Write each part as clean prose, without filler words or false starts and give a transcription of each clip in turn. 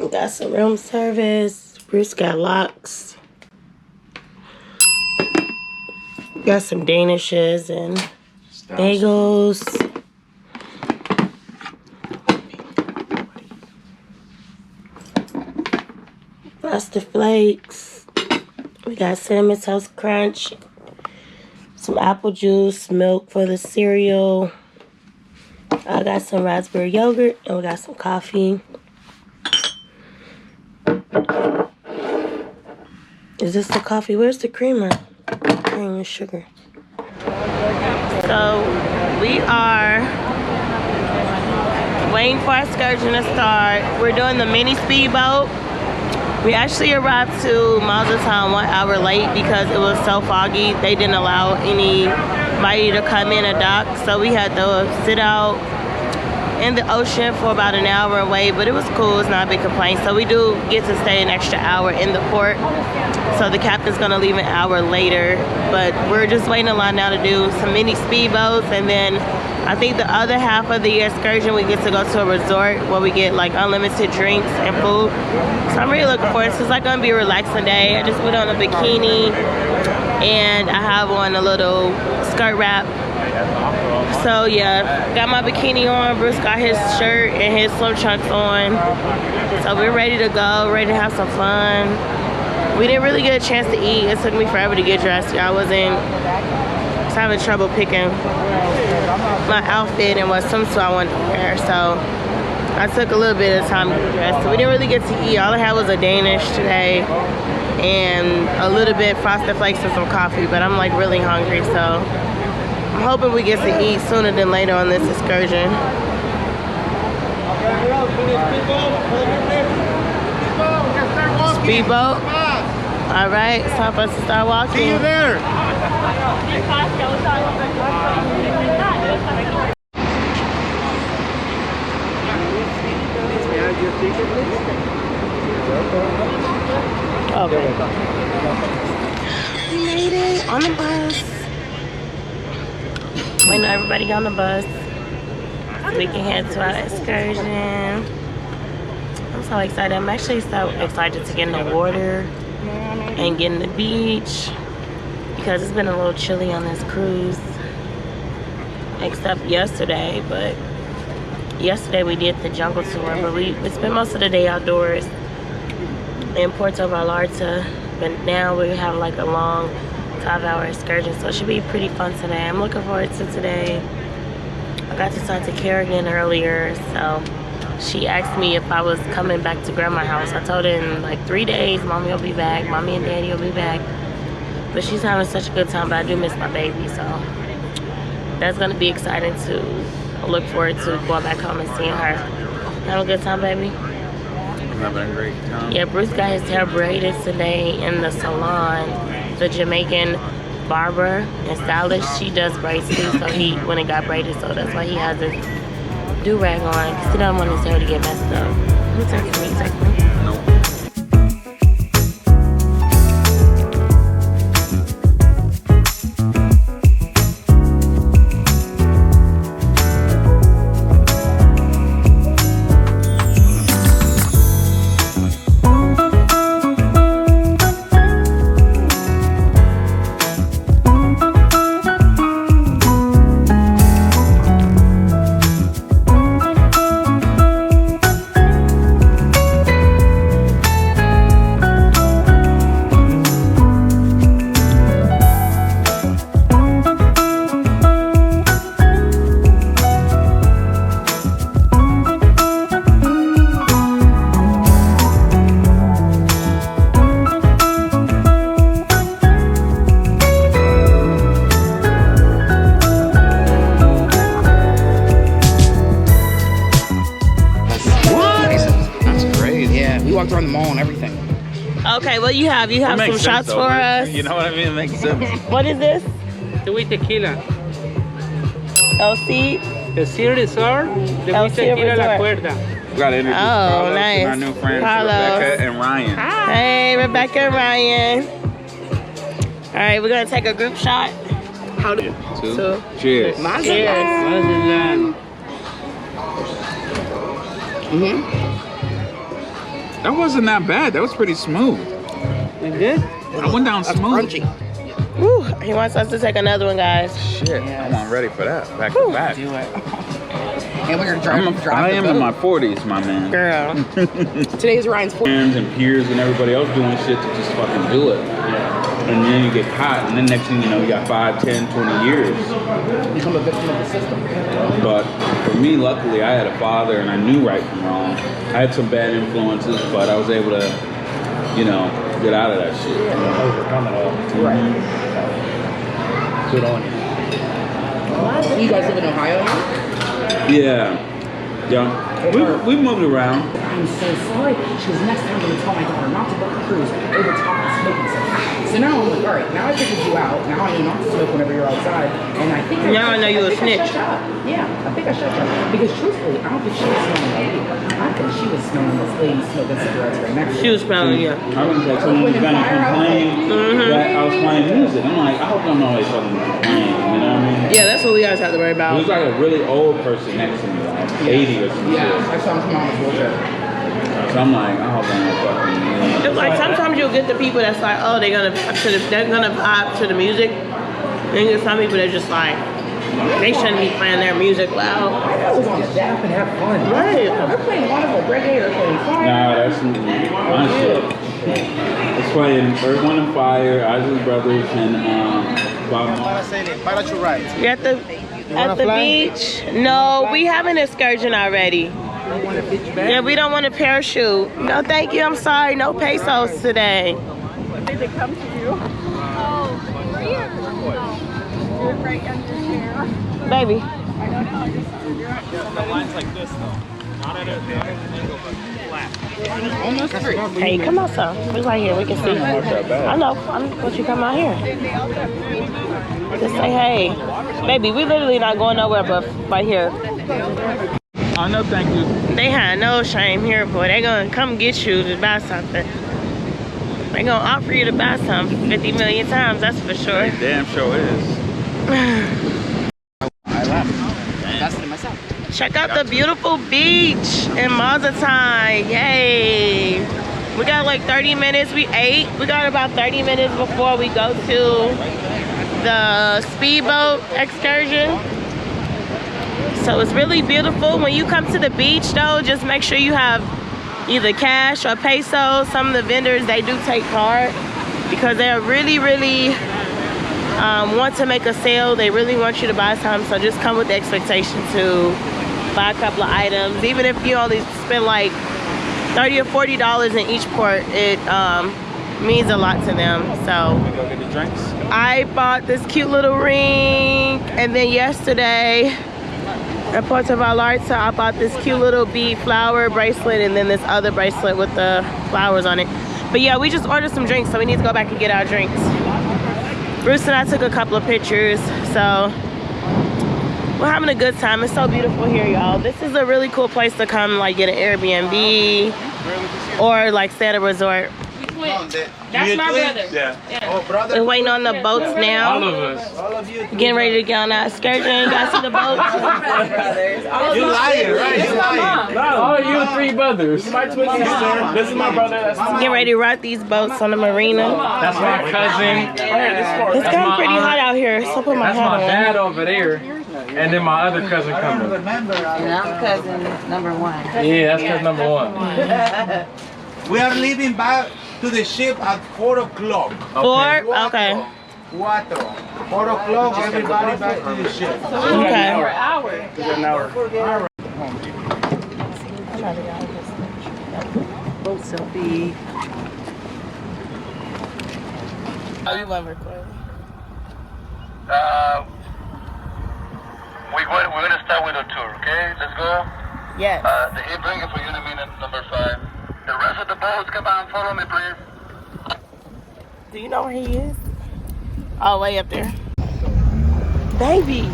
We got some room service. Bruce got locks. Got some Danishes and bagels. Frosted Flakes. We got Cinnamon Toast Crunch. Some apple juice, milk for the cereal. I got some raspberry yogurt, and we got some coffee. Is this the coffee? Where's the creamer? Cream and sugar. So we are waiting for our excursion to start. We're doing the mini speedboat. We actually arrived to Mazatlan 1 hour late because it was so foggy. They didn't allow anybody to come in and dock, so we had to sit out in the ocean for about an hour and wait, but it was cool. It's not a big complaint. So we do get to stay an extra hour in the port. So the captain's gonna leave an hour later, but we're just waiting in line now to do some mini speedboats, and then I think the other half of the excursion we get to go to a resort where we get like unlimited drinks and food. So I'm really looking forward to it. It's like gonna be a relaxing day. I just put on a bikini and I have on a little skirt wrap. So yeah, got my bikini on. Bruce got his shirt and his swim trunks on. So we're ready to go, ready to have some fun. We didn't really get a chance to eat. It took me forever to get dressed. I was having trouble picking my outfit and what swimsuit I wanted to wear. So I took a little bit of time to get dressed. So we didn't really get to eat. All I had was a Danish today and a little bit Frosted Flakes and some coffee, but I'm like really hungry. So I'm hoping we get to eat sooner than later on this excursion. Speedboat. All right, it's time for us to start walking. See you there. Okay. We made it on the bus. Waiting on everybody to get on the bus so we can head to our excursion. I'm so excited. I'm actually so excited to get in the water and get in the beach because it's been a little chilly on this cruise, except yesterday. But yesterday we did the jungle tour, but we spent most of the day outdoors in Puerto Vallarta. But now we have like a long 5-hour excursion, so it should be pretty fun today. I'm looking forward to today. I got to talk to Kerrigan earlier, so she asked me if I was coming back to grandma's house. I told her in like 3 days, mommy will be back, mommy and daddy will be back. But she's having such a good time, but I do miss my baby, so that's gonna be exciting to look forward to going back home and seeing her. Have a good time, baby? I'm having a great time. Yeah, Bruce got his hair braided today in the salon. The Jamaican barber and stylist, she does braids too, so he went and got braided, so that's why he has his do-rag on, because he doesn't want his hair to get messed up. Who texted me? Text me? Nope. walked around the mall and everything. Okay, well you have some shots for us. You know what I mean? It makes sense. What is this? Tequila. El C. El Cir Resort. El Cir Tequila La Resort. Cuerda. We gotta introduce Carlos nice. and our new friends, Carlos. Rebecca and Ryan. Hi. Hey, Rebecca and Ryan. All right, we're gonna take a group shot. How do Two. Cheers. Mazatlan. That wasn't that bad. That was pretty smooth. You good? I went down That's smooth. crunchy. Woo, he wants us to take another one, guys. Shit, I'm ready for that. Back to back. Do it. And we're gonna drive. I am in my 40s, my man. Girl. Today's Ryan's 40th. Friends and peers and everybody else doing shit to just fucking do it. And then you get caught, and then next thing you know, you got 5, 10, 20 years. Become a victim of the system. But for me, luckily, I had a father, and I knew right from wrong. I had some bad influences, but I was able to, you know, get out of that shit. Overcome it all. Right. Good on you. You guys live in Ohio now? Yeah. We moved around. I'm so sorry. She was next time I'm gonna tell my daughter not to book a cruise over top of smoking. So now I'm like, all right, now I figured you out. Now I know not to smoke whenever you're outside. And I think Now I know you a snitch. Yeah, I think I shut you up. Because truthfully, I don't think she was smelling that weed. I think she was smelling this lady smoking cigarettes right next to her. She was smelling, yeah. I was like, someone was gonna complain that I was playing music. I'm like, I hope I'm not always fucking complaining, you know what I mean? Yeah, that's what we guys have to worry It about. was like a really old person next to me, like 80 or something. Yeah, I saw him come on his wheelchair. So I'm like, I hope I'm not fucking, you know. It's like sometimes you'll get the people that's like, oh, they're gonna vibe to the music. Then you get some people that just like, they shouldn't be playing their music loud. I was on the dap and have fun. Right. They're playing wonderful reggae, they're playing fire. Nah, that's my shit. It's playing Earth, Wind and Fire, Isaac Brothers, and Bob. You're at the beach? No, we have an excursion already. Yeah, we don't want to parachute. No, thank you. I'm sorry. No pesos today. Did they come to you? Oh, were you? You're right under here. Baby. I don't know. The line's like this though. Not at an angle, but flat. Almost free. Hey, come out, son. We're right here. We can see. I know. I'm going you come out here. Just say hey. Baby, we literally not going nowhere but right here. Oh, no, thank you. They had no shame here, boy. They gonna come get you to buy something. They gonna offer you to buy something 50 million times, that's for sure. Damn sure is. I left. That's it myself. Check out the beautiful beach in Mazatlan. Yay! We got like 30 minutes. We ate. We got about 30 minutes before we go to the Speedboat excursion. So it's really beautiful. When you come to the beach though, just make sure you have either cash or pesos. Some of the vendors, they do take card because they're really want to make a sale. They really want you to buy something. So just come with the expectation to buy a couple of items. Even if you only spend like $30 or $40 in each port, it means a lot to them. So We go get the drinks. I bought this cute little ring, and then yesterday at Puerto Vallarta, I bought this cute little bead flower bracelet, and then this other bracelet with the flowers on it. But yeah, we just ordered some drinks, so we need to go back and get our drinks. Bruce and I took a couple of pictures, so we're having a good time. It's so beautiful here, y'all. This is a really cool place to come, like get an Airbnb or like stay at a resort. That's my brother. Yeah. We're waiting on the boats now. All of us. Getting ready to get on that excursion. You guys see the boats? You lying, right? You lying. Oh, you three brothers. My twin sister. This is my brother. That's my Getting ready to ride these boats on the marina. That's my cousin. It's gotten pretty hot out here, so I put my That's my hat on. dad over there. And then my other cousin coming. And I'm cousin number one. Yeah, that's cousin number one. We are leaving back to the ship at 4 o'clock. 4? Okay. 4 o'clock, everybody back to the ship. Okay. Boat selfie. Oh, you want to record? We're gonna start with a tour, okay? Let's go. Yes. The heat bringer for unit minute number 5. The rest of the boats, come on, follow me, please. Do you know where he is? Oh, way up there. Baby.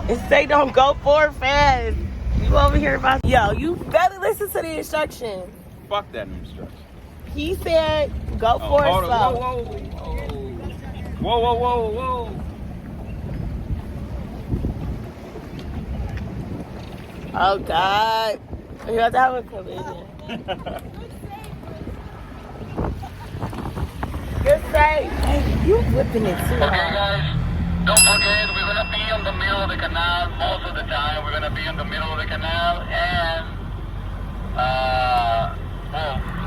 It say don't go forward fast. You over here about... Yo, you better listen to the instructions. Fuck that instruction. He said go forward slow. Whoa. Oh, God. You have to have a collision. Good save. Hey, you whipping it too Okay, hard. guys, don't forget, we're going to be in the middle of the canal most of the time. We're going to be in the middle of the canal, and well,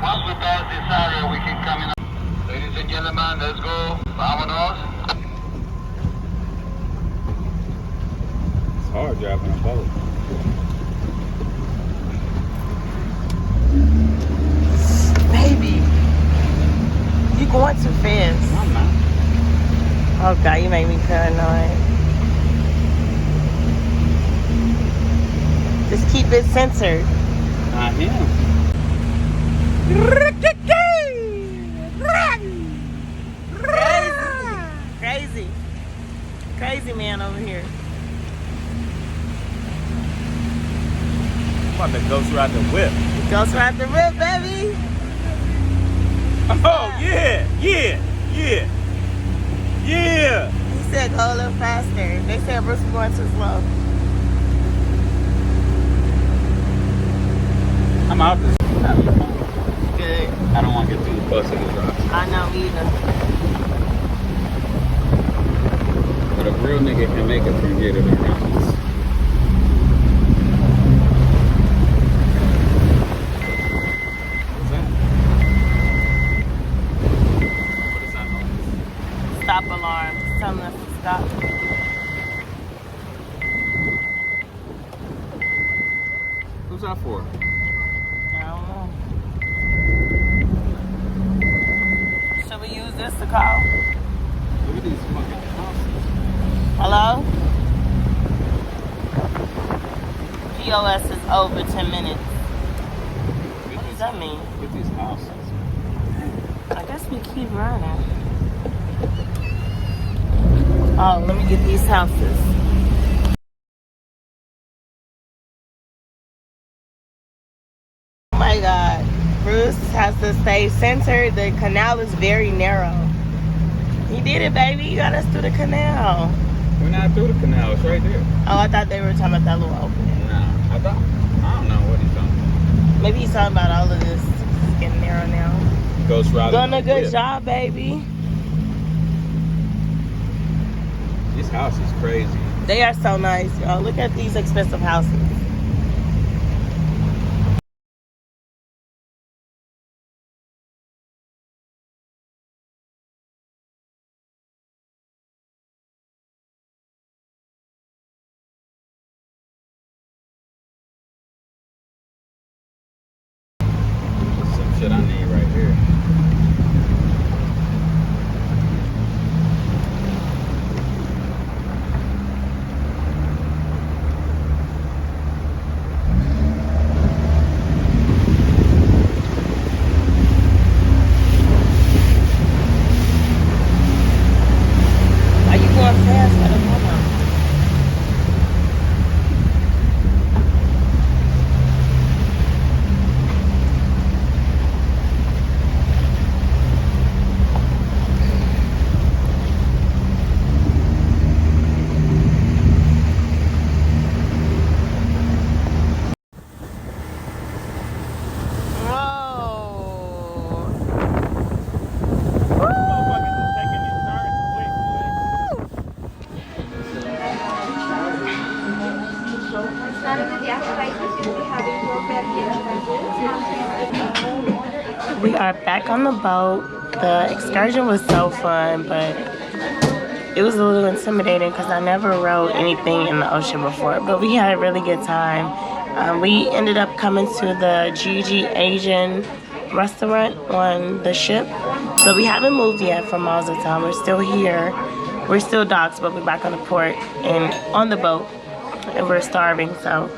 once we pass this area, we can come in. Ladies and gentlemen, let's go. Vámonos. It's hard driving a boat. Baby, you going too fast. I'm not. Oh God, you make me paranoid. Just keep it censored. I am. Crazy. Crazy man over here. I'm about to ghost ride the whip. Ghost ride the rip, baby. Oh, yeah. He said go a little faster. They said Bruce was going too slow. I'm out this. Good. I don't want to get too close to these rocks. I know either. But a real nigga can make it from here to the mountains. What's that? What is that noise? Stop alarm. It's telling us to stop. Who's that for? I don't know. Should we use this to call? Look at these fucking houses. Hello? POS is over 10 minutes. What does that mean? Look at these houses. I guess we keep running. Oh, let me get these houses. Oh my God. Bruce has to stay centered. The canal is very narrow. He did it, baby. You got us through the canal. We're not through the canal. It's right there. Oh, I thought they were talking about that little opening. Nah, I don't know what he's talking about. Maybe he's talking about all of this. It's getting narrow now. Ghost riding. Doing a good whip. job, baby. This house is crazy. They are so nice, y'all. Look at these expensive houses. Some shit I need right here. Are you going fast? I don't know. Motherfuckers is taking these turns quick, We are back on the boat. The excursion was so fun, but it was a little intimidating because I never rode anything in the ocean before. But we had a really good time. We ended up coming to the Gigi Asian restaurant on the ship. So we haven't moved yet from Mazatlan. We're still here. We're still docked, but we're back on the port and on the boat. And we're starving, so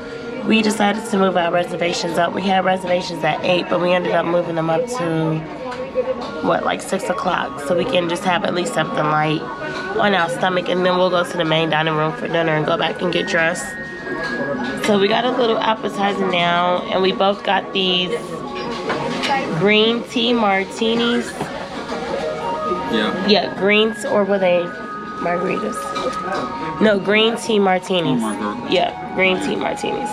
we decided to move our reservations up. We had reservations at 8, but we ended up moving them up to, what, like 6 o'clock, so we can just have at least something light on our stomach, and then we'll go to the main dining room for dinner and go back and get dressed. So we got a little appetizer now, and we both got these green tea martinis. Yeah, greens, or were they margaritas? No, green tea martinis. Oh my God. Yeah, green tea martinis.